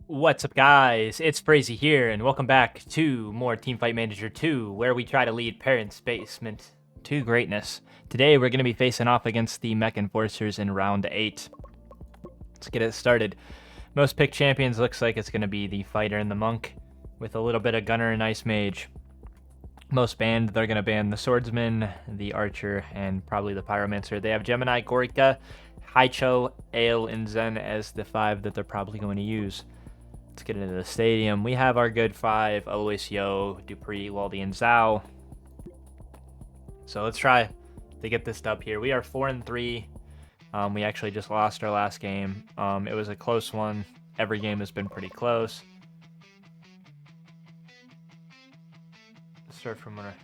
What's up, guys? It's Brazy here, and welcome back to more Teamfight Manager 2, where we try to lead Parents' Basement to greatness. Today, we're going to be facing off against the Mech Enforcers in Round 8. Let's get it started. Most picked champions looks like it's going to be the Fighter and the Monk, with a little bit of Gunner and Ice Mage. Most banned, they're going to ban the Swordsman, the Archer, and probably the Pyromancer. They have Gemini, Gorika, Haicho, Ale, and Zen as the 5 that they're probably going to use. Let's get into the stadium. We have our good 5, Aloisio, Dupree, Waldy, and Zhao. So let's try to get this dub here. We are 4-3. We actually just lost our last game. It was a close one. Every game has been pretty close. Let's start from where.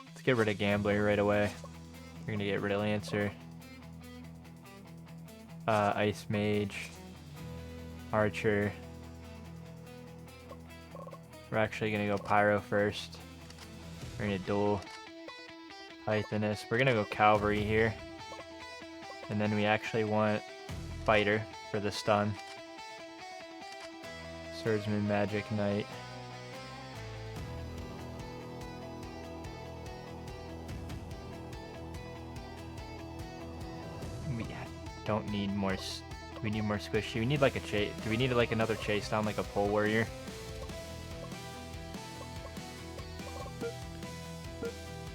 Let's get rid of Gambler right away. We're gonna get rid of Lancer. Ice Mage. Archer. We're actually gonna go Pyro first. We're gonna duel Pythonist. We're gonna go Cavalry here. And then we actually want Fighter for the stun. Swordsman, Magic Knight. We don't need more. We need more squishy. We need like a chase. Do we need like another chase down, like a pole warrior?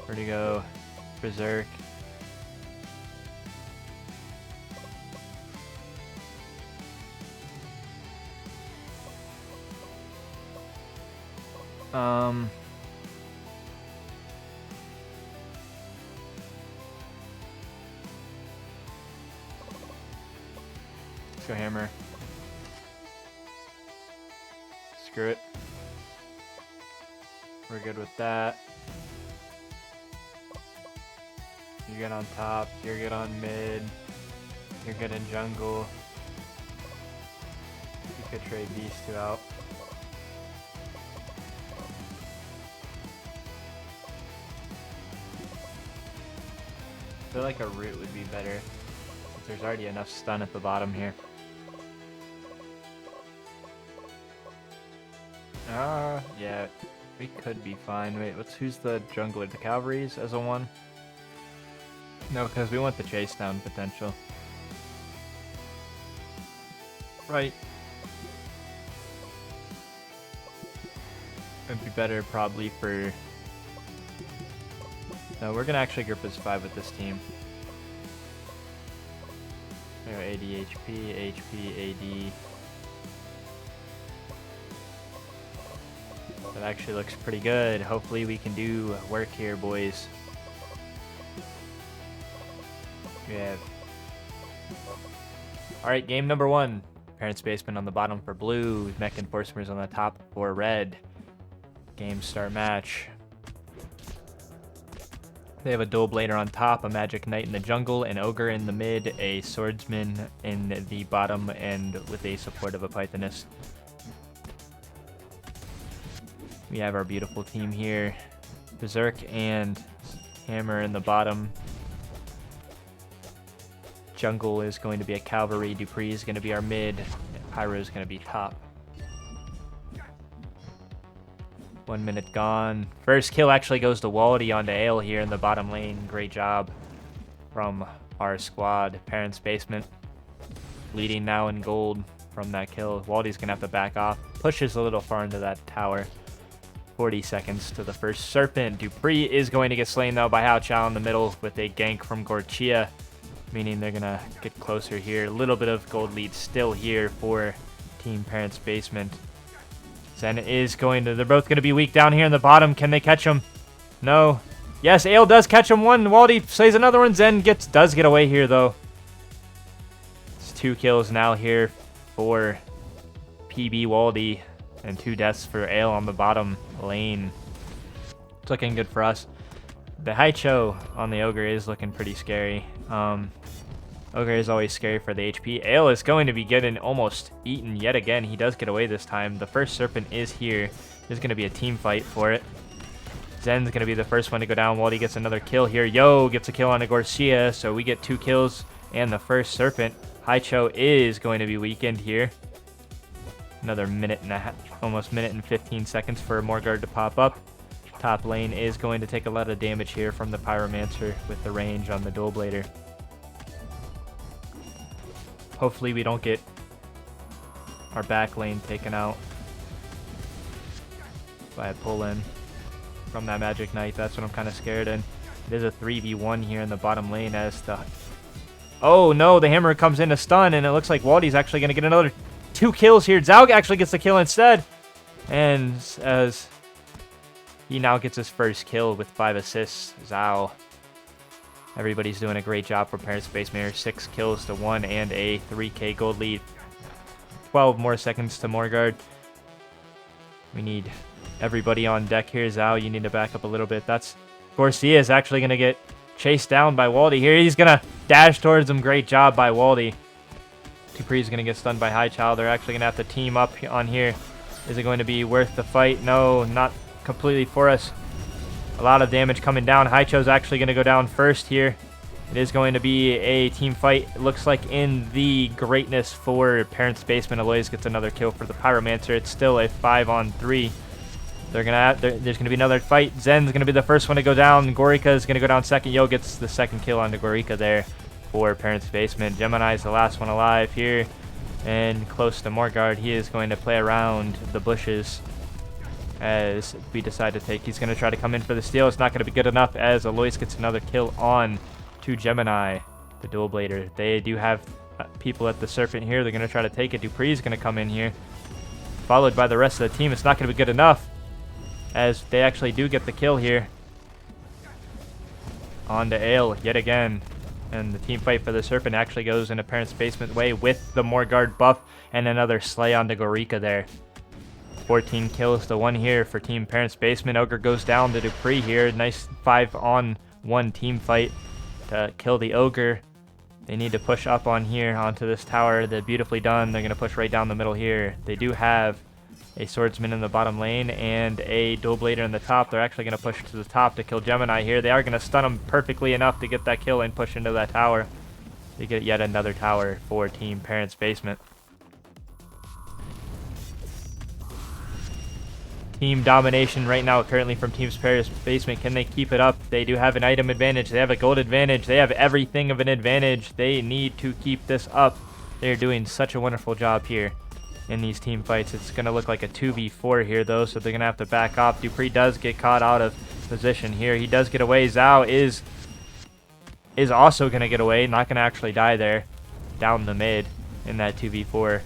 Where to go? Berserk. Let's go Hammer. Screw it. We're good with that. You're good on top. You're good on mid. You're good in jungle. You could trade these two out. I feel like a root would be better, since there's already enough stun at the bottom here. Yeah, we could be fine. Wait, who's the jungler? The Cavalry's as a 1? No, because we want the chase down potential. Right. It'd be better probably for... No, we're gonna actually group as 5 with this team. There we go, AD, HP, HP, AD. That actually looks pretty good. Hopefully we can do work here, boys. Yeah. Alright, game number 1. Parents' Basement on the bottom for blue. Mech Enforcers on the top for red. Game start match. They have a Dual Blader on top, a Magic Knight in the jungle, an Ogre in the mid, a Swordsman in the bottom, and with a support of a Pythonist. We have our beautiful team here. Berserk and Hammer in the bottom. Jungle is going to be a Cavalry. Dupree is going to be our mid. And Pyro is going to be top. 1 minute gone. First kill actually goes to Waldy onto Ale here in the bottom lane. Great job from our squad. Parents' Basement leading now in gold from that kill. Waldy's going to have to back off. Pushes a little far into that tower. 40 seconds to the first Serpent. Dupree is going to get slain though by Hao Chao in the middle with a gank from Gorchia, meaning they're gonna get closer here. A little bit of gold lead still here for Team Parents' Basement. Zen is going to, they're both gonna be weak down here in the bottom. Can they catch him? No. Yes, Ale does catch him. One. Waldy slays another one. Zen does get away here though. It's 2 kills now here for PB Waldy. And 2 deaths for Ale on the bottom lane. It's looking good for us. The Haicho on the Ogre is looking pretty scary. Ogre is always scary for the HP. Ale is going to be getting almost eaten yet again. He does get away this time. The first Serpent is here. There's going to be a team fight for it. Zen's going to be the first one to go down. Waldy gets another kill here. Yo gets a kill on a Garcia, so we get 2 kills and the first Serpent. Haicho is going to be weakened here. Another minute and a half, almost minute and 15 seconds for Morguard to pop up. Top lane is going to take a lot of damage here from the Pyromancer with the range on the Dual Blader. Hopefully we don't get our back lane taken out by a pull-in from that Magic Knight. That's what I'm kind of scared in. It is a 3v1 here in the bottom lane as the... Oh no, the hammer comes in to stun, and it looks like Waldy's actually going to get another 2 kills here. Zhao actually gets the kill instead. And as he now gets his first kill with 5 assists, Zhao. Everybody's doing a great job for Parent Space Mariner. 6 kills to 1 and a 3k gold lead. 12 more seconds to Morguard. We need everybody on deck here. Zhao, you need to back up a little bit. That's Garcia is actually going to get chased down by Waldy here. He's going to dash towards him. Great job by Waldy. Dupree's going to get stunned by Highchild. They're actually going to have to team up on here. Is it going to be worth the fight? No, not completely for us. A lot of damage coming down. Haicho's actually going to go down first here. It is going to be a team fight. It looks like in the greatness for Parent Spaceman. Aloys gets another kill for the Pyromancer. It's still a 5-on-3. There's gonna be another fight. Zen's gonna be the first one to go down. Gorika is gonna go down second. Yo gets the second kill onto Gorika there for Parent Spaceman. Gemini is the last one alive here and close to Morguard. He is going to play around the bushes as we decide to take. He's gonna try to come in for the steal. It's not gonna be good enough as Aloys gets another kill on to Gemini, the Dual Blader. They do have people at the Serpent here. They're gonna try to take it. Dupree's gonna come in here, followed by the rest of the team. It's not gonna be good enough, as they actually do get the kill here on to Ale yet again. And the team fight for the Serpent actually goes in a Parent Spaceman way with the Morguard buff and another slay on to Gorika there. 14 kills to 1 here for Team Parent Spaceman. Ogre goes down to Dupree here. Nice 5-on-1 team fight to kill the Ogre. They need to push up on here onto this tower. They're beautifully done. They're going to push right down the middle here. They do have a swordsman in the bottom lane and a Dual Blader in the top. They're actually going to push to the top to kill Gemini here. They are going to stun him perfectly enough to get that kill and push into that tower. They get yet another tower for Team Parent Spaceman. Team domination right now currently from Team Parent Spaceman. Can they keep it up? They do have an item advantage. They have a gold advantage. They have everything of an advantage. They need to keep this up. They're doing such a wonderful job here in these team fights. It's going to look like a 2v4 here though, so they're going to have to back off. Dupree does get caught out of position here. He does get away. Zhao is also going to get away, not going to actually die there down the mid in that 2v4.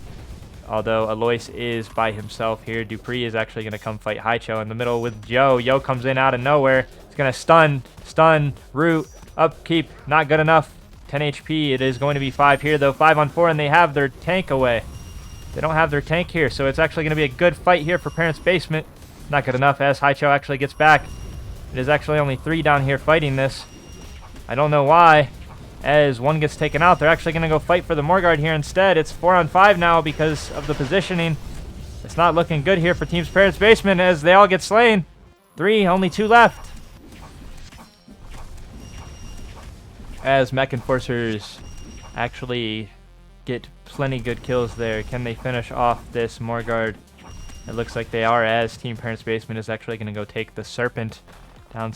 Although Aloys is by himself here. Dupree is actually going to come fight Haicho in the middle with Joe. Yo comes in out of nowhere. He's going to stun, root, upkeep, not good enough. 10 HP. It is going to be 5 here though. 5-on-4, and they have their tank away. They don't have their tank here, so it's actually going to be a good fight here for Parent Spaceman. Not good enough as Haicho actually gets back. It is actually only 3 down here fighting this. I don't know why. As 1 gets taken out, they're actually going to go fight for the Morguard here instead. It's 4-on-5 now because of the positioning. It's not looking good here for Team Parent Spaceman as they all get slain. 3, only 2 left. As Mech Enforcers actually get plenty good kills there. Can they finish off this Morguard? It looks like they are, as Team Parent Spaceman is actually going to go take the Serpent down,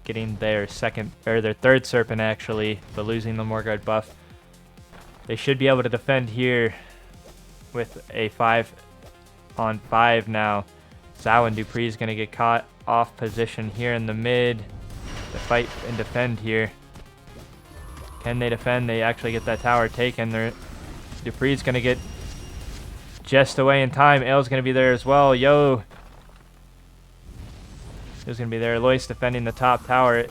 getting their third Serpent actually, but losing the Morguard buff. They should be able to defend here with a 5-on-5 now. Zhao and Dupree is going to get caught off position here in the mid to fight and defend here. Can they defend? They actually get that tower taken. Dupree's going to get just away in time. Ale's going to be there as well. Yo is going to be there. Aloys defending the top tower.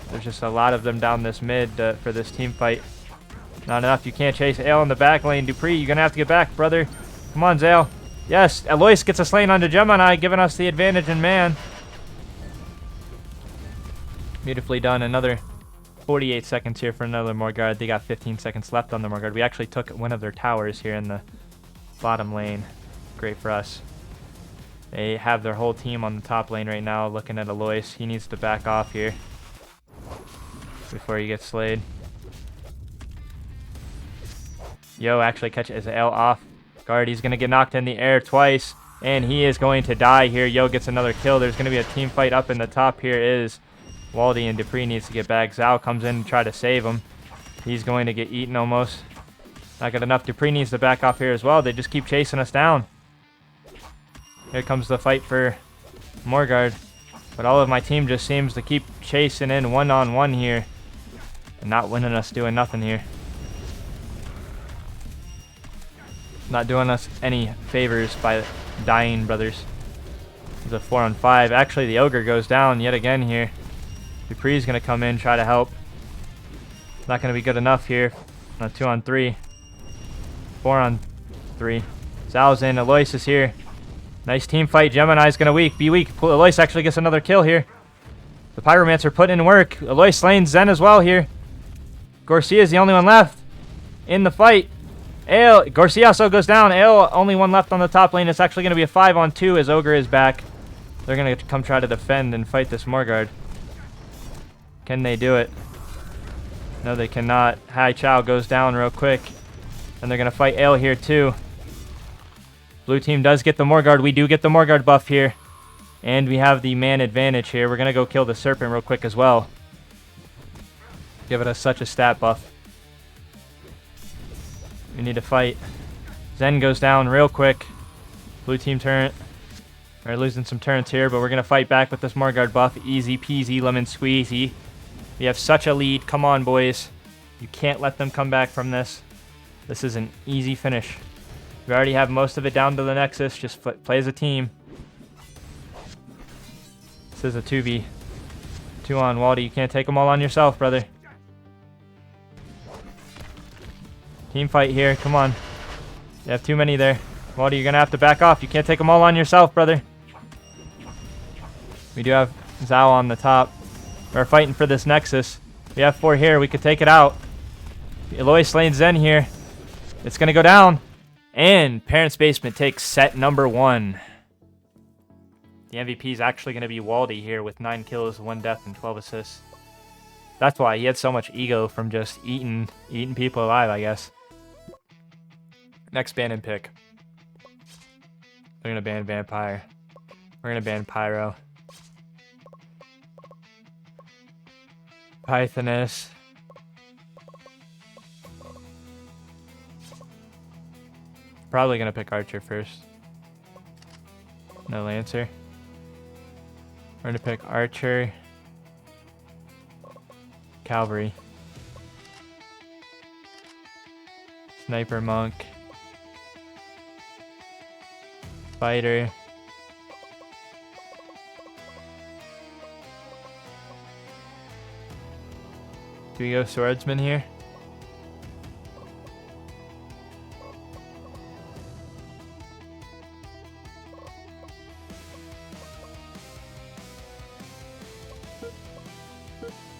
There's just a lot of them down this mid for this team fight. Not enough. You can't chase Ale in the back lane. Dupree, you're going to have to get back, brother. Come on, Zale. Yes, Aloys gets a slain onto Gemini, giving us the advantage in man. Beautifully done. Another 48 seconds here for another Morguard. They got 15 seconds left on the Morguard. We actually took one of their towers here in the bottom lane. Great for us. They have their whole team on the top lane right now looking at Aloys. He needs to back off here before he gets slayed. Yo actually catches L off guard. He's going to get knocked in the air twice, and he is going to die here. Yo gets another kill. There's going to be a team fight up in the top here. Is Waldy, and Dupree needs to get back. Zhao comes in to try to save him. He's going to get eaten almost. Not good enough. Dupree needs to back off here as well. They just keep chasing us down. Here comes the fight for Morgard. But all of my team just seems to keep chasing in one-on-one here. And not winning us doing nothing here. Not doing us any favors by dying, brothers. It's a 4-on-5. Actually, the Ogre goes down yet again here. Dupree's going to come in, try to help. Not going to be good enough here. 2-on-3. 4-on-3. Zhao's in. Alois is here. Nice team fight. Gemini's going to be weak. Alois actually gets another kill here. The Pyromancer putting in work. Alois slaying Zen as well here. Garcia's the only one left in the fight. Garcia also goes down. Only one left on the top lane. It's actually going to be a 5-on-2 as Ogre is back. They're going to come try to defend and fight this Morgard. Can they do it? No, they cannot. Hai Chao goes down real quick. And they're going to fight Ale here too. Blue team does get the Morgard. We do get the Morgard buff here. And we have the man advantage here. We're going to go kill the Serpent real quick as well. Give it us such a stat buff. We need to fight. Zen goes down real quick. Blue team turret. We're losing some turrets here, but we're going to fight back with this Morgard buff. Easy peasy lemon squeezy. We have such a lead. Come on, boys. You can't let them come back from this. This is an easy finish. We already have most of it down to the Nexus. Just play as a team. This is a 2v. 2 on Waldy. You can't take them all on yourself, brother. Team fight here. Come on. You have too many there. Waldy, you're going to have to back off. You can't take them all on yourself, brother. We do have Zhao on the top. We're fighting for this Nexus. We have 4 here. We could take it out. Alois slaying Zen here. It's going to go down. And Parents' Basement takes set number 1. The MVP is actually going to be Waldy here with 9 kills, 1 death, and 12 assists. That's why he had so much ego from just eating people alive, I guess. Next ban and pick. We're going to ban Vampire. We're going to ban Pyro. Pythoness. Probably going to pick Archer first. No Lancer. We're going to pick Archer. Cavalry. Sniper Monk. Fighter. Do we go Swordsman here?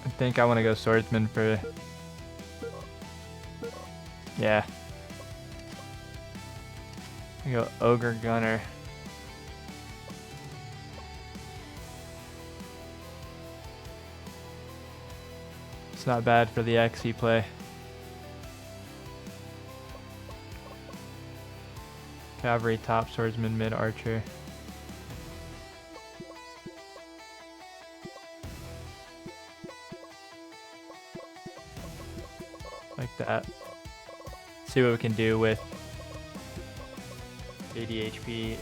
I think I want to go Swordsman for... Yeah. I go Ogre Gunner. It's not bad for the XE play. Cavalry top, Swordsman mid, Archer. Like that. See what we can do with ADHP.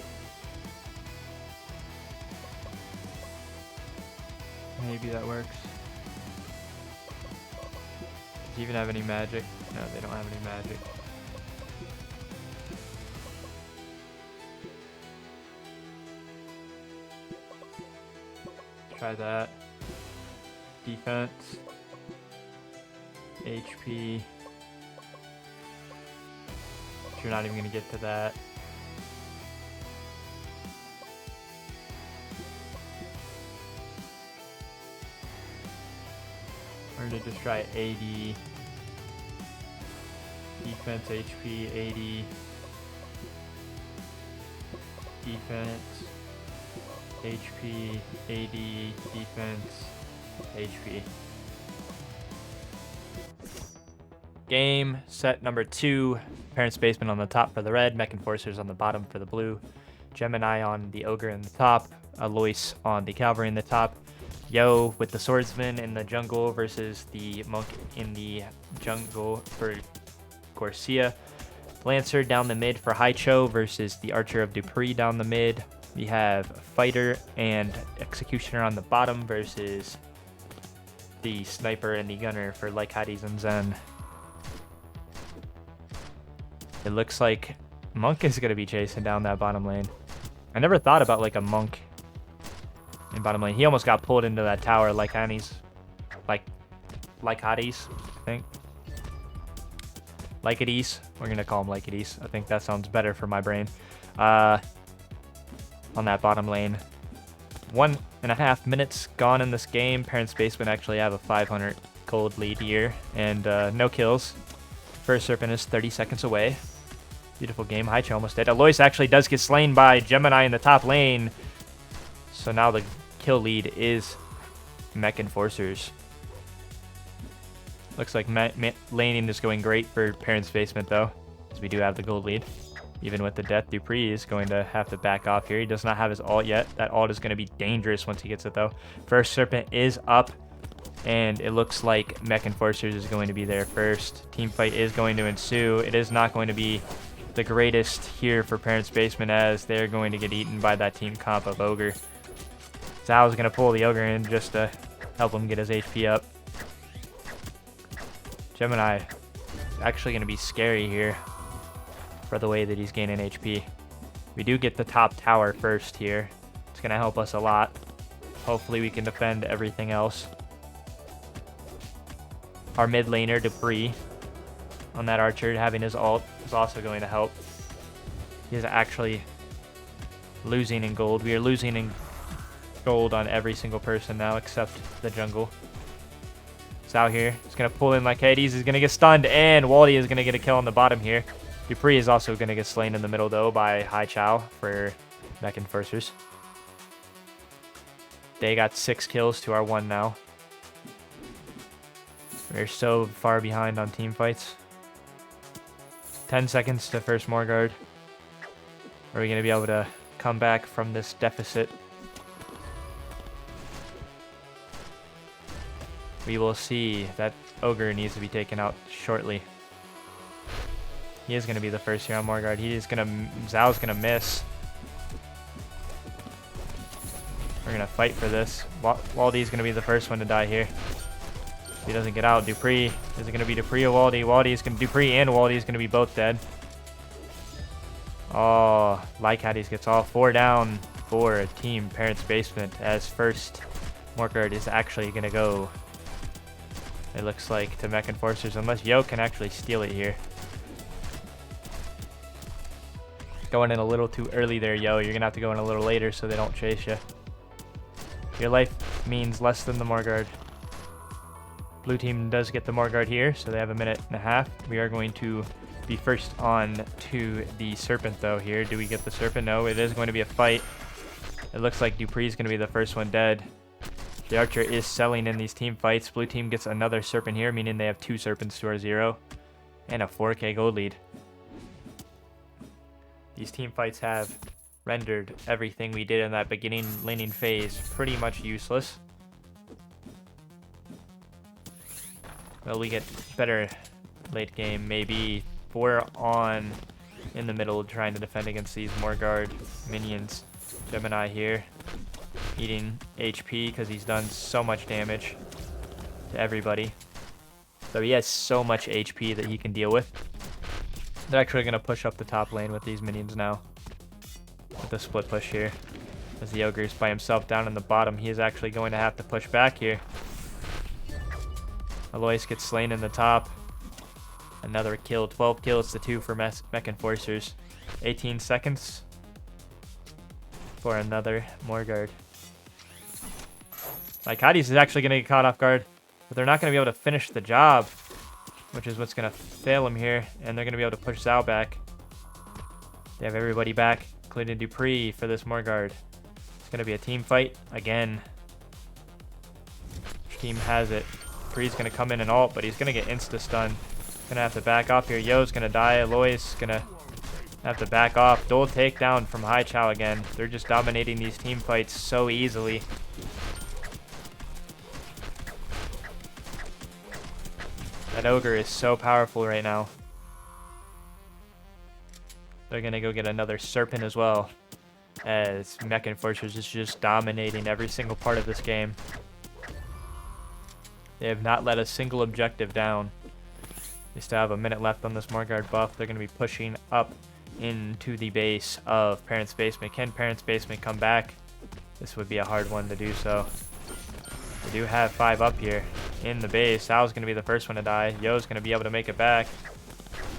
Maybe that works. Do you even have any magic? No, they don't have any magic. Try that. Defense. HP. You're not even going to get to that. We're going to just try AD. Defense, HP, AD. Defense, HP, AD, defense, HP. Game set number 2. Parents Basement on the top for the red. Mech Enforcers on the bottom for the blue. Gemini on the Ogre in the top. Alois on the Cavalry in the top. Yo with the Swordsman in the jungle versus the Monk in the jungle for Corsia. Lancer down the mid for Haicho versus the Archer of Dupree down the mid. We have Fighter and Executioner on the bottom versus the Sniper and the Gunner for Like Hades and Zen. It looks like Monk is going to be chasing down that bottom lane. I never thought about like a Monk in bottom lane. He almost got pulled into that tower like Hades. Like Hades, I think. Like Hades. We're going to call him Like Hades. I think that sounds better for my brain. On that bottom lane. 1.5 minutes gone in this game. Parents Basement actually have a 500 gold lead here. And no kills. First Serpent is 30 seconds away. Beautiful game. Haicho almost dead. Alois actually does get slain by Gemini in the top lane. So now the kill lead is Mech Enforcers. Looks like laning is going great for Parents Basement though, as we do have the gold lead. Even with the death, Dupree is going to have to back off here. He does not have his ult yet. That ult is going to be dangerous once he gets it though. First Serpent is up. And it looks like Mech Enforcers is going to be there first. Teamfight is going to ensue. It is not going to be the greatest here for Parents Basement as they're going to get eaten by that team comp of Ogre. Zhao is going to pull the Ogre in just to help him get his HP up. Gemini actually going to be scary here for the way that he's gaining HP. We do get the top tower first here. It's going to help us a lot. Hopefully we can defend everything else. Our mid laner, Dupree, on that Archer, having his ult is also going to help. He is actually losing in gold. We are losing in gold on every single person now except the jungle. It's out here. He's going to pull in like Hades. He's going to get stunned, and Waldy is going to get a kill on the bottom here. Dupree is also going to get slain in the middle, though, by Haicho for Mech Enforcers. They got 6 kills to our 1 now. We're so far behind on team fights. 10 seconds to first Morguard. Are we going to be able to come back from this deficit? We will see. That Ogre needs to be taken out shortly. He is going to be the first here on Morguard. He is going to... Zhao's going to miss. We're going to fight for this. Waldy's going to be the first one to die here. If he doesn't get out, Dupree. Is it going to be Dupree or Waldy? Dupree and Waldy is going to be both dead. Oh, Like Hades gets all 4 down for Team Parents Basement as first Morguard is actually going to go. It looks like to Mech Enforcers, unless Yo can actually steal it here. Going in a little too early there, Yo. You're going to have to go in a little later so they don't chase you. Your life means less than the Morguard. Blue team does get the Morguard here, so they have 1.5 minutes. We are going to be first on to the Serpent, though, here. Do we get the Serpent? No, it is going to be a fight. It looks like Dupree is going to be the first one dead. The Archer is selling in these team fights. Blue team gets another Serpent here, meaning they have 2 Serpents to our 0. And a 4k gold lead. These team fights have rendered everything we did in that beginning laning phase pretty much useless. Well, we get better late game, maybe 4 on in the middle trying to defend against these Morguard minions. Gemini here eating HP because he's done so much damage to everybody. So he has so much HP that he can deal with. They're actually going to push up the top lane with these minions now. With the split push here. As the Ogre is by himself down in the bottom, he is actually going to have to push back here. Alois gets slain in the top. Another kill. 12 kills to 2 for Mech Enforcers. 18 seconds for another Morguard. Like Hades is actually going to get caught off guard, but they're not going to be able to finish the job, which is what's going to fail him here, and they're going to be able to push Zhao back. They have everybody back, including Dupree for this Morguard. It's going to be a team fight again. Which team has it? Dupree's going to come in and ult, but he's going to get insta-stun. Gonna have to back off here. Yo's gonna die. Aloy's gonna have to back off. Dual takedown from Hai Chao again. They're just dominating these team fights so easily. That ogre is so powerful right now. They're gonna go get another serpent as well, as Mech Enforcers is just dominating every single part of this game. They have not let a single objective down. They still have a minute left on this Morguard buff. They're going to be pushing up into the base of Parent's Basement. Can Parent's Basement come back? This would be a hard one to do so. They do have 5 up here in the base. Sal's going to be the first one to die. Yo's going to be able to make it back.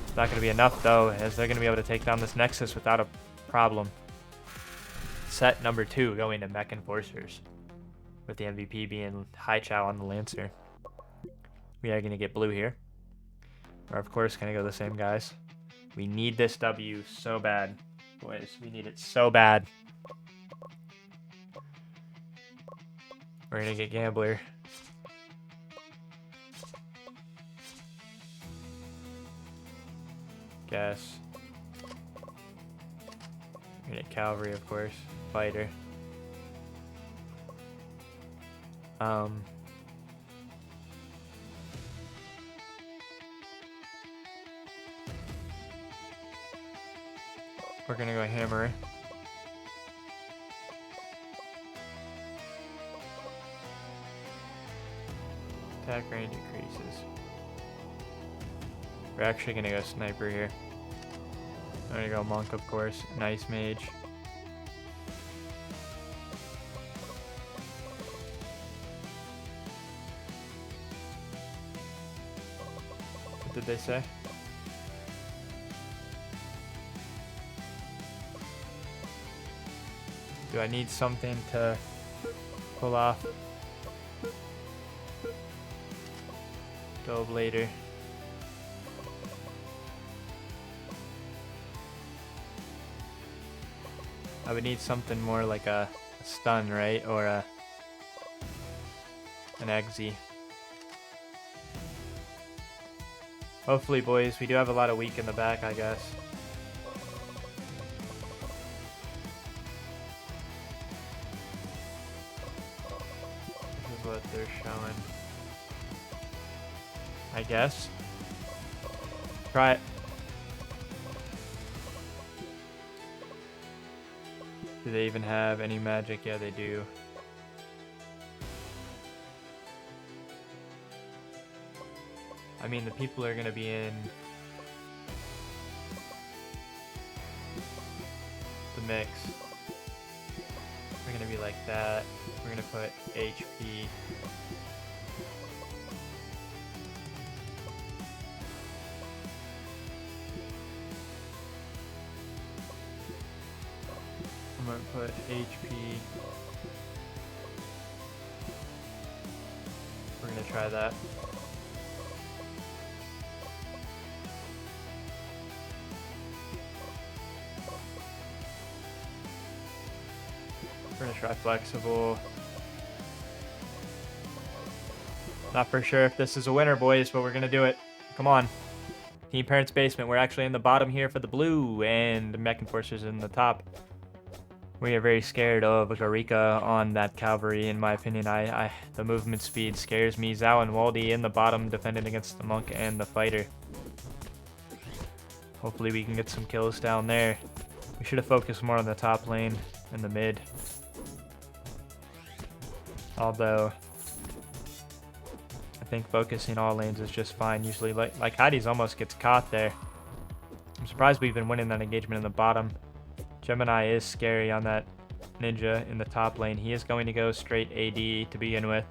It's not going to be enough, though, as they're going to be able to take down this Nexus without a problem. Set number 2 going to Mech Enforcers, with the MVP being Hai Chao on the Lancer. We are going to get blue here. We're, of course, going to go the same guys. We need this W so bad. Boys, we need it so bad. We're going to get Gambler. Guess. We're going to get Cavalry, of course. Fighter. We're gonna go Hammer. Attack range increases. We're actually gonna go Sniper here. I'm gonna go Monk, of course. Nice Mage. What did they say? Do I need something to pull off? Dove later. I would need something more like a stun, right? Or an Eggsy. Hopefully, boys, we do have a lot of weak in the back, I guess. What they're showing, I guess. Try it. Do they even have any magic? Yeah, they do. I mean, the people are gonna be in the mix. We're gonna be like that. We're gonna put HP. I'm gonna put HP. We're gonna try that. We're gonna try flexible. Not for sure if this is a winner, boys, but we're gonna do it. Come on. Team Parent's Basement. We're actually in the bottom here for the blue, and Mech Enforcers in the top. We are very scared of Garika on that Cavalry, in my opinion. The movement speed scares me. Zhao and Waldy in the bottom defending against the Monk and the Fighter. Hopefully we can get some kills down there. We should have focused more on the top lane and the mid. Although, I think focusing all lanes is just fine. Usually, like Heidi's almost gets caught there. I'm surprised we've been winning that engagement in the bottom. Gemini is scary on that Ninja in the top lane. He is going to go straight AD to begin with.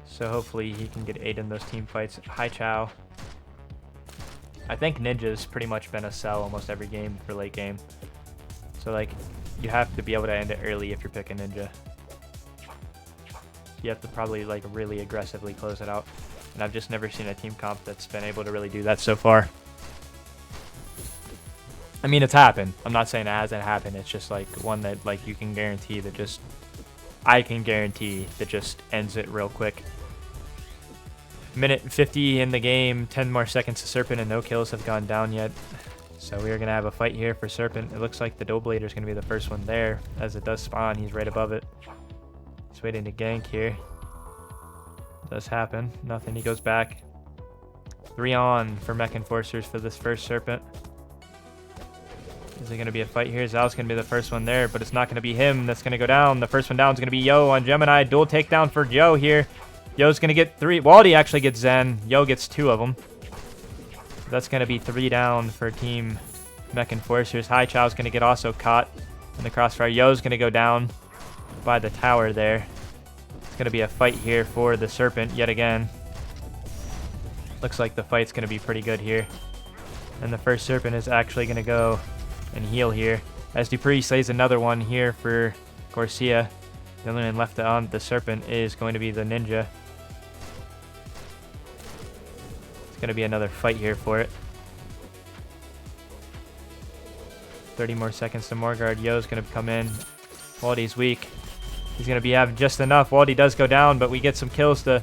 So hopefully he can get 8 in those team fights. Hai Chao. I think Ninja's pretty much been a sell almost every game for late game. So like, you have to be able to end it early if you're picking Ninja. You have to probably like really aggressively close it out. And I've just never seen a team comp that's been able to really do that so far. I mean, it's happened. I'm not saying it hasn't happened. It's just like one that like you can guarantee that just, I can guarantee that just ends it real quick. Minute 50 in the game, 10 more seconds to Serpent, and no kills have gone down yet. So we are going to have a fight here for Serpent. It looks like the Doughblader is going to be the first one there. As it does spawn, he's right above it. He's waiting to gank here. Does happen. Nothing. He goes back. 3 on for Mech Enforcers for this first Serpent. Is it going to be a fight here? Zal's going to be the first one there, but it's not going to be him that's going to go down. The first one down is going to be Yo on Gemini. Dual takedown for Yo here. Yo's going to get 3. Waldy actually gets Zen. Yo gets 2 of them. That's going to be 3 down for Team Mech Enforcers. Hai Chao's going to get also caught in the crossfire. Yo's going to go down by the tower there. It's going to be a fight here for the Serpent yet again. Looks like the fight's going to be pretty good here. And the first Serpent is actually going to go and heal here. As Dupree slays another one here for Garcia. The only one left on the Serpent is going to be the Ninja. It's going to be another fight here for it. 30 more seconds to Morgard. Yo's going to come in. Waldy's weak. He's going to be having just enough. Waldy does go down, but we get some kills to...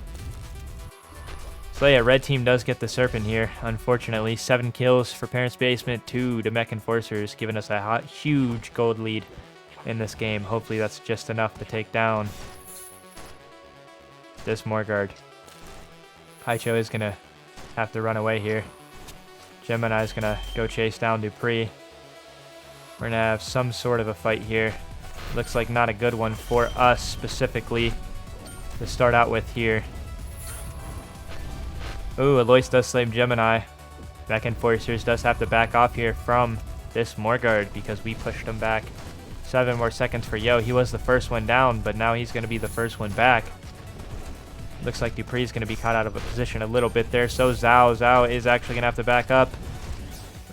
So yeah, red team does get the Serpent here, unfortunately. 7 kills for Parents Basement, 2 to Mech Enforcers, giving us a huge gold lead in this game. Hopefully that's just enough to take down this Morgard. Haicho is going to have to run away here. Gemini is going to go chase down Dupree. We're going to have some sort of a fight here. Looks like not a good one for us specifically to start out with here. Ooh, Alois does slay Gemini. Mech Enforcers does have to back off here from this Morgard because we pushed him back. 7 more seconds for Yo. He was the first one down, but now he's going to be the first one back. Looks like Dupree's going to be caught out of a position a little bit there. So Zhao. Zhao is actually going to have to back up.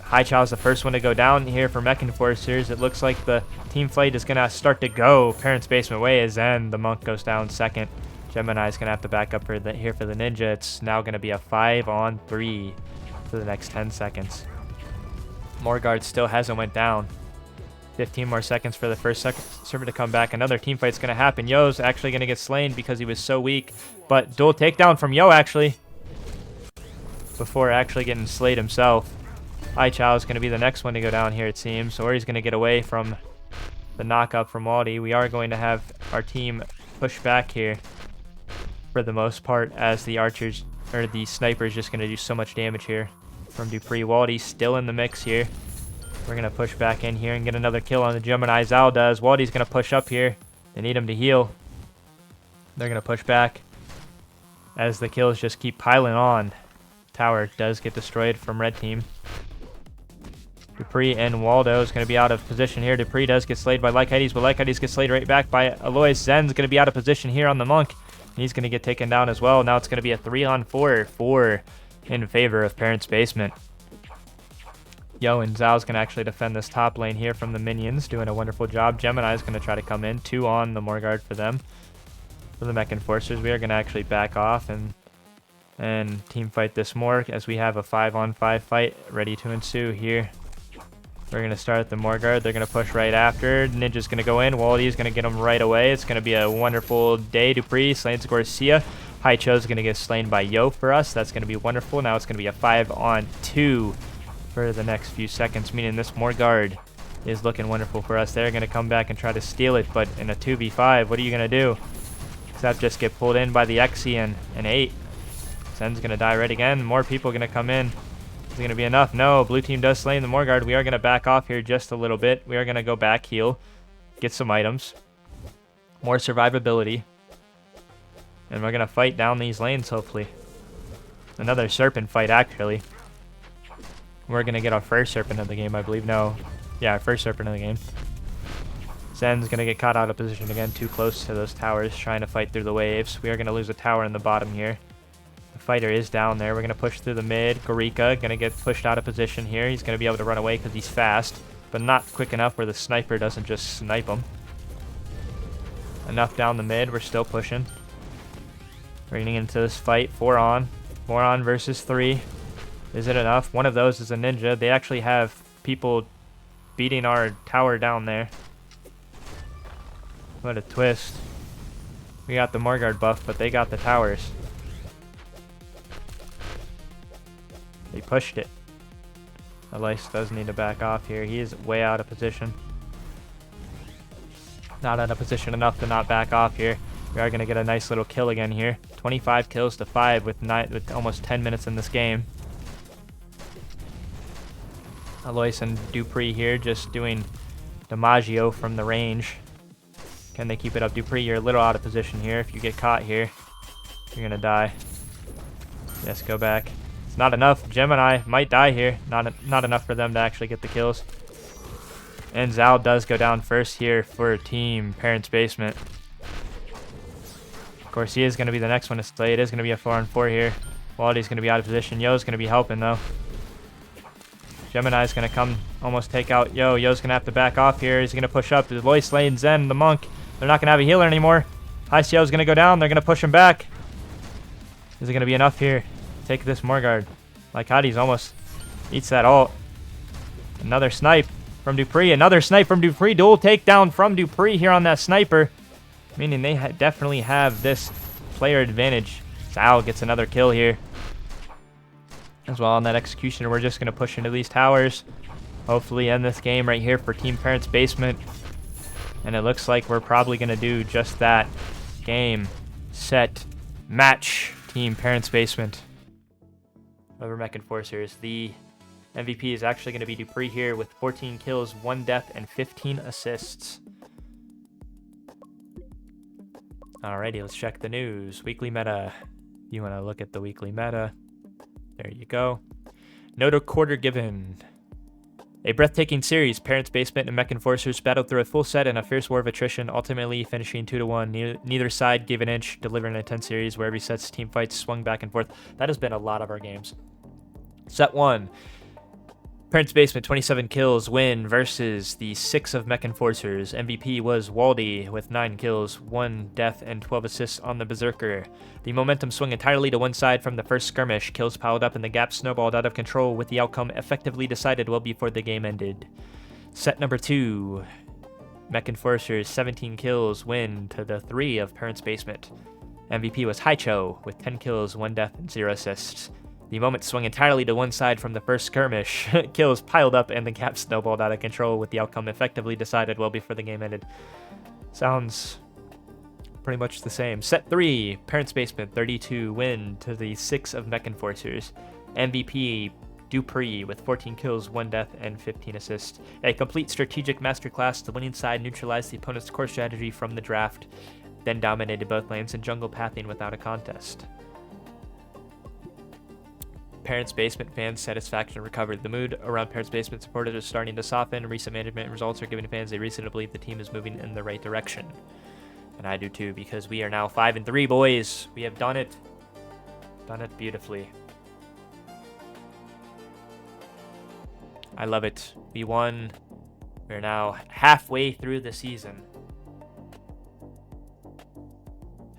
Hai Chao's the first one to go down here for Mech Enforcers. It looks like the team fight is going to start to go Parents Basement way as then the Monk goes down second. Gemini's going to have to back up for here for the Ninja. It's now going to be a 5-on-3 for the next 10 seconds. Morgard still hasn't went down. 15 more seconds for the first Serpent to come back. Another team fight's going to happen. Yo's actually going to get slain because he was so weak. But dual takedown from Yo actually. Before actually getting slayed himself. Hai Chao is going to be the next one to go down here it seems. Or he's going to get away from the knockup from Waldy. We are going to have our team push back here. For the most part, as the archers or the snipers just going to do so much damage here from Dupree. Waldy's still in the mix here. We're going to push back in here and get another kill on the Gemini. Zhao does. Waldy's going to push up here. They need him to heal. They're going to push back as the kills just keep piling on. Tower does get destroyed from red team. Dupree and Waldo is going to be out of position here. Dupree does get slayed by Lycides, but Lycides gets slayed right back by Alois. Zen's going to be out of position here on the Monk. He's going to get taken down as well. Now it's going to be a 3-on-4 in favor of Parents Basement. Yo and Zhao's going to actually defend this top lane here from the minions, doing a wonderful job. Gemini is going to try to come in. 2 on the Morgard for them. For the Mech Enforcers, we are going to actually back off and team fight this Morg as we have a 5-on-5 fight ready to ensue here. We're going to start at the Morgard. They're going to push right after. Ninja's going to go in. Waldy is going to get him right away. It's going to be a wonderful day. Dupree slains Garcia. Hai Cho's going to get slain by Yo for us. That's going to be wonderful. Now it's going to be a 5-on-2 for the next few seconds, meaning this Morgard is looking wonderful for us. They're going to come back and try to steal it, but in a 2v5, what are you going to do? Except just get pulled in by the Exi and 8. Zen's going to die right again. More people going to come in. Is it going to be enough? No, blue team does slay the Morgard. We are going to back off here just a little bit. We are going to go back, heal, get some items. More survivability. And we're going to fight down these lanes, hopefully. Another Serpent fight, actually. We're going to get our first Serpent of the game, I believe. No. Yeah, our first Serpent of the game. Zen's going to get caught out of position again, too close to those towers, trying to fight through the waves. We are going to lose a tower in the bottom here. The fighter is down there. We're going to push through the mid. Gorika going to get pushed out of position here. He's going to be able to run away because he's fast, but not quick enough where the sniper doesn't just snipe him. Enough down the mid. We're still pushing. We're getting into this fight. 4 on. 4 on versus 3. Is it enough? One of those is a ninja. They actually have people beating our tower down there. What a twist. We got the Morgard buff, but they got the towers. He pushed it. Aloysius does need to back off here. He is way out of position. Not out of position enough to not back off here. We are going to get a nice little kill again here. 25 kills to 5 with almost 10 minutes in this game. Aloysius and Dupree here just doing DiMaggio from the range. Can they keep it up? Dupree, you're a little out of position here. If you get caught here, you're going to die. Yes, go back. It's not enough. Gemini might die here. Not enough for them to actually get the kills. And Zhao does go down first here for Team Parents Basement. Of course, he is going to be the next one to slay. It is going to be a 4-on-4 here. Waldy's going to be out of position. Yo's going to be helping, though. Gemini's going to come almost take out Yo. Yo's going to have to back off here. He's going to push up. Lois, Lane, Zen, the Monk. They're not going to have a healer anymore. Haisio's going to go down. They're going to push him back. Is it going to be enough here? Take this Morgard. Like Hadi's almost eats that ult. Another snipe from Dupree. Another snipe from Dupree. Dual takedown from Dupree here on that sniper. Meaning they definitely have this player advantage. Zhao gets another kill here. As well on that executioner. We're just going to push into these towers. Hopefully end this game right here for Team Parents Basement. And it looks like we're probably going to do just that. Game, set, match. Team Parents Basement. Over Mech Enforcers. The MVP is actually going to be Dupree here with 14 kills, 1 death, and 15 assists. Alrighty, let's check the news. Weekly meta. If you want to look at the weekly meta, there you go. Note a quarter given. A breathtaking series. Parents Basement and Mech Enforcers battled through a full set in a fierce war of attrition, ultimately finishing 2-1. Neither side gave an inch, delivering an intense series where every set's team fights swung back and forth. That has been a lot of our games. Set 1. Parents Basement, 27 kills, win versus the 6 of Mech Enforcers. MVP was Waldy with 9 kills, 1 death, and 12 assists on the Berserker. The momentum swung entirely to one side from the first skirmish. Kills piled up and the gap snowballed out of control, with the outcome effectively decided well before the game ended. Set number 2. Mech Enforcers, 17 kills, win to the 3 of Parents Basement. MVP was Haicho with 10 kills, 1 death, and 0 assists. The moment swung entirely to one side from the first skirmish. Kills piled up and the gap snowballed out of control, with the outcome effectively decided well before the game ended. Sounds pretty much the same. Set 3, Parents Basement, 32, win to the 6 of Mech Enforcers. MVP, Dupree, with 14 kills, 1 death, and 15 assists. A complete strategic masterclass. The winning side neutralized the opponent's core strategy from the draft, then dominated both lanes and jungle pathing without a contest. Parents Basement fans' satisfaction recovered. The mood around Parents Basement supporters is starting to soften. Recent management results are giving fans a reason to believe the team is moving in the right direction. And I do too, because we are now 5-3, boys. We have done it. Done it beautifully. I love it. We won. We're now halfway through the season.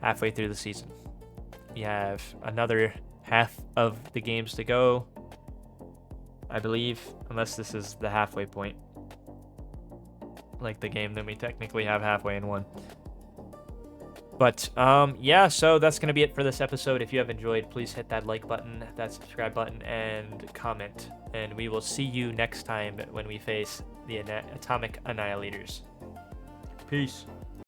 Halfway through the season. We have another half of the games to go, I believe, unless this is the halfway point. Like the game, then we technically have halfway in one. But yeah, so that's gonna be it for this episode. If you have enjoyed, please hit that like button, that subscribe button, and comment. And we will see you next time when we face the Atomic Annihilators. Peace.